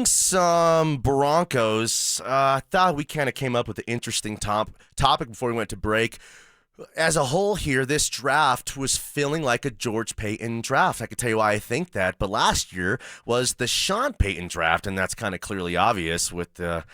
Some Broncos. I thought we kind of came up with an interesting topic before we went to break. As a whole here, this draft was feeling like a George Payton draft. I could tell you why I think that, but last year was the Sean Payton draft, and that's kind of clearly obvious with the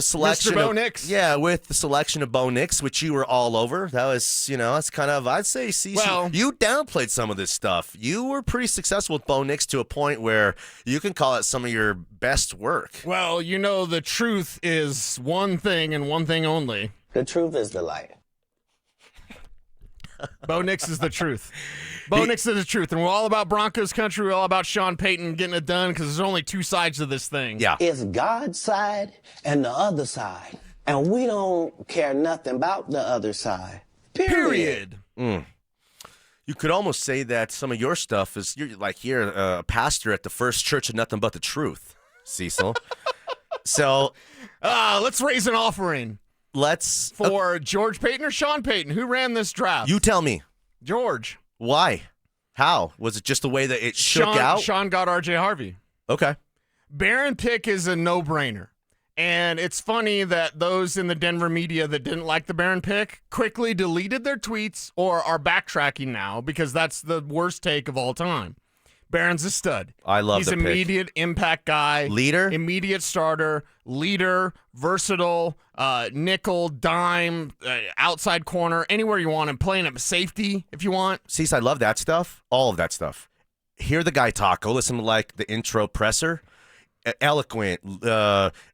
selection Mr. Bo Nix. Yeah, with the selection of Bo Nix, which you were all over. That was, that's kind of, I'd say, Cecil, you downplayed some of this stuff. You were pretty successful with Bo Nix to a point where you can call it some of your best work. Well, the truth is one thing and one thing only. The truth is the light. Bo Nix is the truth. Bo Nix is the truth. And we're all about Broncos country. We're all about Sean Payton getting it done because there's only two sides to this thing. Yeah. It's God's side and the other side. And we don't care nothing about the other side. Period. You could almost say that some of your stuff is, you're a pastor at the First Church of Nothing But the Truth, Cecil. So. Let's raise an offering. For George Payton or Sean Payton? Who ran this draft? You tell me. George. Why? How? Was it just the way that it shook out? Sean got R.J. Harvey. Okay. Barron pick is a no-brainer. And it's funny that those in the Denver media that didn't like the Barron pick quickly deleted their tweets or are backtracking now because that's the worst take of all time. Barron's a stud. I love He's the pick. Immediate impact guy. Leader? Immediate starter. Leader. Versatile. Nickel, dime, outside corner, anywhere you want him. Playing at safety if you want. Cease, I love that stuff. All of that stuff. Hear the guy talk. Go listen to the intro presser. Eloquent.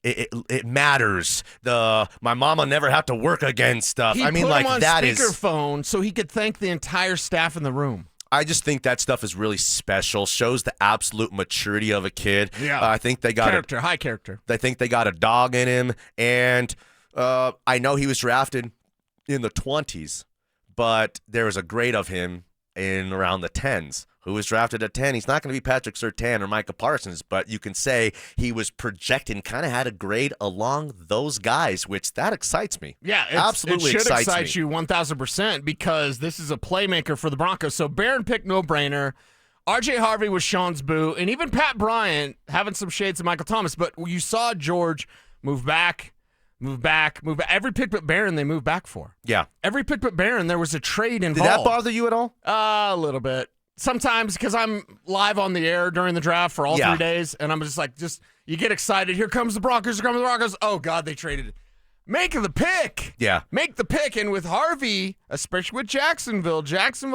It matters. My mama never have to work again stuff. He I mean, put him on that speakerphone so he could thank the entire staff in the room. I just think that stuff is really special. Shows the absolute maturity of a kid. Yeah. I think they got high character. I think they got a dog in him, and I know he was drafted in the 20s, but there was a grade of him in around the 10s. Who was drafted at 10? He's not going to be Patrick Surtain or Micah Parsons, but you can say he was projected and kind of had a grade along those guys, which that excites me. Yeah, absolutely it should excites excite you 1,000% because this is a playmaker for the Broncos. So Barron pick, no-brainer. R.J. Harvey was Sean's boo, and even Pat Bryant having some shades of Michael Thomas. But you saw George move back. Every pick but Barron they moved back for. Yeah. Every pick but Barron there was a trade involved. Did that bother you at all? A little bit. Sometimes because I'm live on the air during the draft for all 3 days, and I'm just you get excited. Here comes the Broncos. Here comes the Broncos. Oh, God, they traded. Make the pick. Yeah. Make the pick. And with Harvey, especially with Jacksonville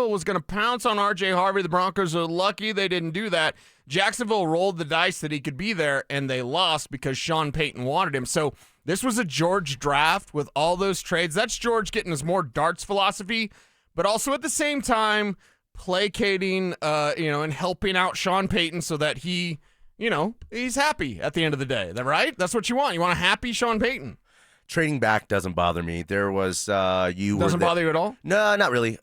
was going to pounce on R.J. Harvey. The Broncos are lucky they didn't do that. Jacksonville rolled the dice that he could be there, and they lost because Sean Payton wanted him. So this was a George draft with all those trades. That's George getting his more darts philosophy, but also at the same time placating, and helping out Sean Payton so that he, he's happy at the end of the day. That right? That's what you want. You want a happy Sean Payton. Trading back doesn't bother me. There was Doesn't bother you at all? No, not really.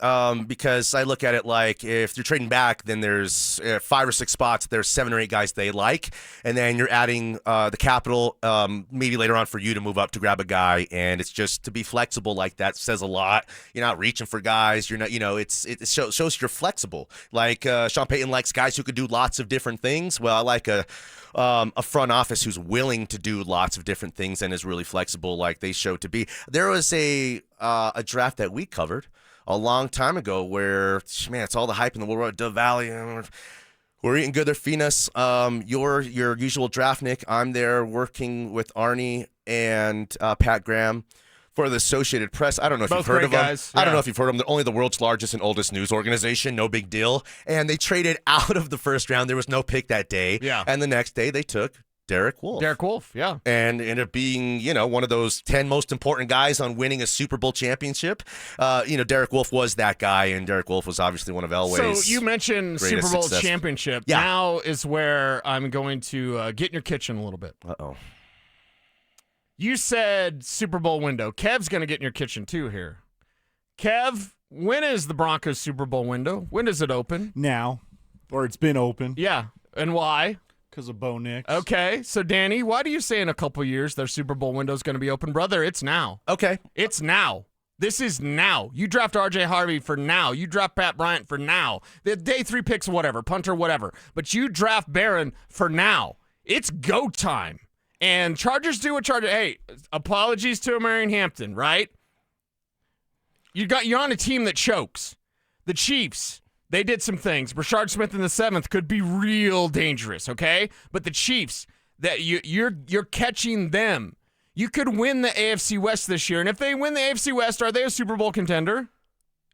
Because I look at it like if you're trading back, then there's 5 or 6 spots. There's 7 or 8 guys they like, and then you're adding the capital maybe later on for you to move up to grab a guy. And it's just to be flexible like that says a lot. You're not reaching for guys. You're not. It shows you're flexible. Like Sean Payton likes guys who could do lots of different things. Well, I like a front office who's willing to do lots of different things and is really flexible like they show to be. There was a draft that we covered a long time ago where, it's all the hype in the world. Dove Valley, we're eating good. They're feeding us. Your usual draft, Nick. I'm there working with Arnie and Pat Graham for the Associated Press. I don't know if you've heard of them. I don't know if you've heard of them. They're only the world's largest and oldest news organization. No big deal. And they traded out of the first round. There was no pick that day. Yeah. And the next day they took Derek Wolfe. Yeah. And ended up being, one of those 10 most important guys on winning a Super Bowl championship. Derek Wolfe was that guy, and Derek Wolfe was obviously one of Elway's. So you mentioned Super Bowl championship. Yeah. Now is where I'm going to get in your kitchen a little bit. Uh-oh. You said Super Bowl window. Kev's going to get in your kitchen too here. Kev, when is the Broncos Super Bowl window? When does it open? Now. Or it's been open. Yeah. And why? Because of Bo Nix. Okay. So, Danny, why do you say in a couple years their Super Bowl window is going to be open? Brother, it's now. Okay. It's now. This is now. You draft R.J. Harvey for now. You draft Pat Bryant for now. The day 3 picks, whatever, punter, whatever. But you draft Barron for now. It's go time. And Chargers do what Chargers. Hey, apologies to Marion Hampton, right? You're on a team that chokes. The Chiefs, they did some things. Brashard Smith in the 7th could be real dangerous, okay? But the Chiefs, that you're catching them. You could win the AFC West this year. And if they win the AFC West, are they a Super Bowl contender?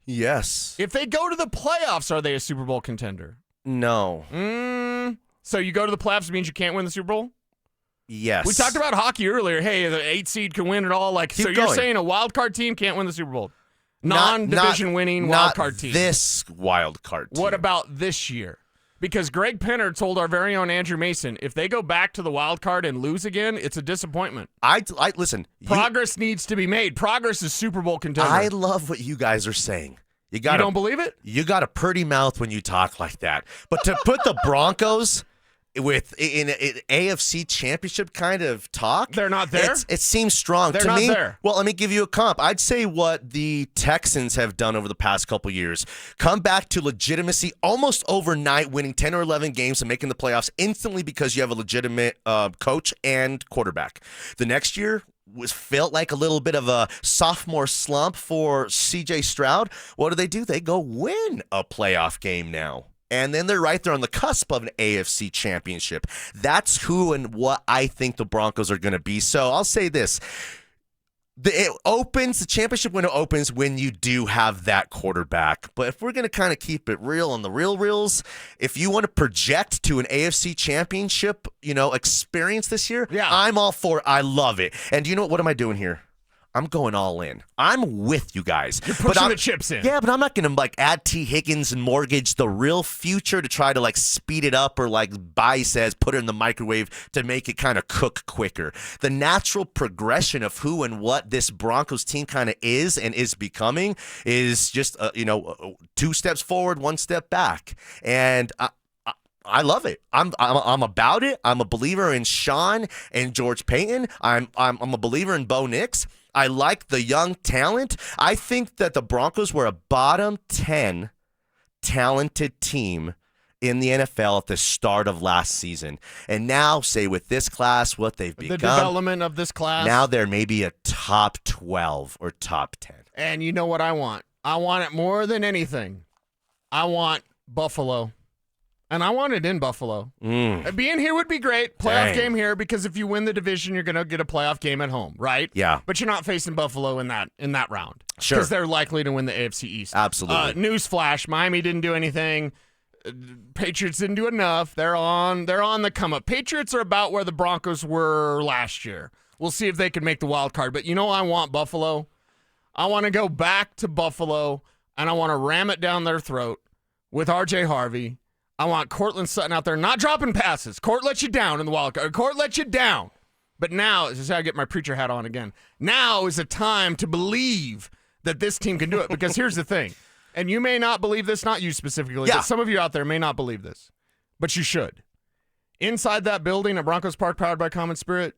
Yes. If they go to the playoffs, are they a Super Bowl contender? No. So you go to the playoffs means you can't win the Super Bowl? Yes. We talked about hockey earlier. Hey, the 8 seed can win it all. So you're saying a wild card team can't win the Super Bowl? Non-division winning wild card team. This wild card team. What about this year? Because Greg Penner told our very own Andrew Mason, if they go back to the wild card and lose again, it's a disappointment. I listen. Progress needs to be made. Progress is Super Bowl contender. I love what you guys are saying. You don't believe it? You got a pretty mouth when you talk like that. But to put the Broncos in an AFC championship kind of talk, they're not there. It seems strong they're to not me. There. Well, let me give you a comp. I'd say what the Texans have done over the past couple years: come back to legitimacy almost overnight, winning 10 or 11 games and making the playoffs instantly because you have a legitimate coach and quarterback. The next year felt like a little bit of a sophomore slump for CJ Stroud. What do? They go win a playoff game now. And then they're right there on the cusp of an AFC championship. That's who and what I think the Broncos are going to be. So I'll say this. The championship window opens when you do have that quarterback. But if we're going to kind of keep it real on the reels, if you want to project to an AFC championship, experience this year, I'm all for it. I love it. And you know what am I doing here? I'm going all in. I'm with you guys. You're pushing the chips in. Yeah, but I'm not going to add T. Higgins and mortgage the real future to try to speed it up or Bai says, put it in the microwave to make it kind of cook quicker. The natural progression of who and what this Broncos team kind of is and is becoming is just 2 steps forward, 1 step back. And I love it. I'm about it. I'm a believer in Sean and George Payton. I'm a believer in Bo Nix. I like the young talent. I think that the Broncos were a bottom 10 talented team in the NFL at the start of last season. And now, say with this class, what they've become. The development of this class. Now they're maybe a top 12 or top 10. And you know what I want? I want it more than anything. I want Buffalo. And I want it in Buffalo. Being here would be great. Playoff game here, because if you win the division, you're going to get a playoff game at home, right? Yeah. But you're not facing Buffalo in that round. Sure. Because they're likely to win the AFC East. Absolutely. Newsflash, Miami didn't do anything. Patriots didn't do enough. They're on the come up. Patriots are about where the Broncos were last year. We'll see if they can make the wild card. But I want Buffalo. I want to go back to Buffalo, and I want to ram it down their throat with R.J. Harvey. I want Cortland Sutton out there not dropping passes. Court let you down in the wild card. Court let you down. But now, this is how I get my preacher hat on again. Now is a time to believe that this team can do it. Because here's the thing. And you may not believe this, not you specifically, but some of you out there may not believe this. But you should. Inside that building at Broncos Park, powered by Common Spirit,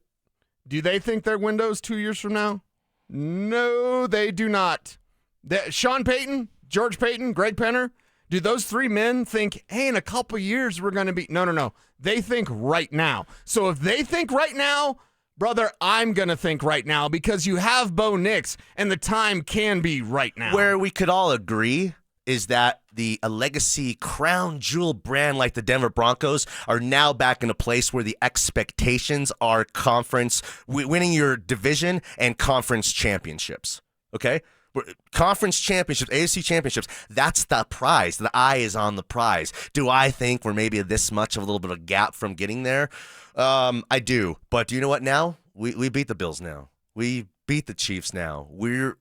do they think they're Windows 2 years from now? No, they do not. Sean Payton, George Payton, Greg Penner, do those 3 men think, hey, in a couple years we're going to be... No. They think right now. So if they think right now, brother, I'm going to think right now, because you have Bo Nix, and the time can be right now. Where we could all agree is that a legacy crown jewel brand like the Denver Broncos are now back in a place where the expectations are winning your division and conference championships. Okay? Conference championships, AFC championships, that's the prize. The eye is on the prize. Do I think we're maybe this much of a little bit of a gap from getting there? I do. But do you know what now? We beat the Bills now. We beat the Chiefs now. We're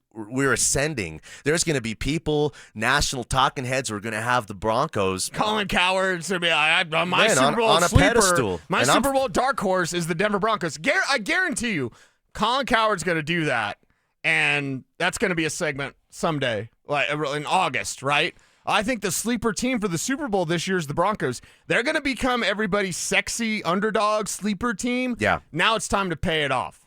ascending. There's going to be people, national talking heads, who are going to have the Broncos. Colin Coward's going to be my Man, Super Bowl on a sleeper. pedestal. My And Super Bowl dark horse is the Denver Broncos. I guarantee you, Colin Coward's going to do that. And that's going to be a segment someday, like in August, right? I think the sleeper team for the Super Bowl this year is the Broncos. They're going to become everybody's sexy underdog sleeper team. Yeah. Now it's time to pay it off.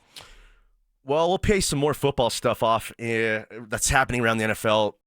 Well, we'll pay some more football stuff off that's happening around the NFL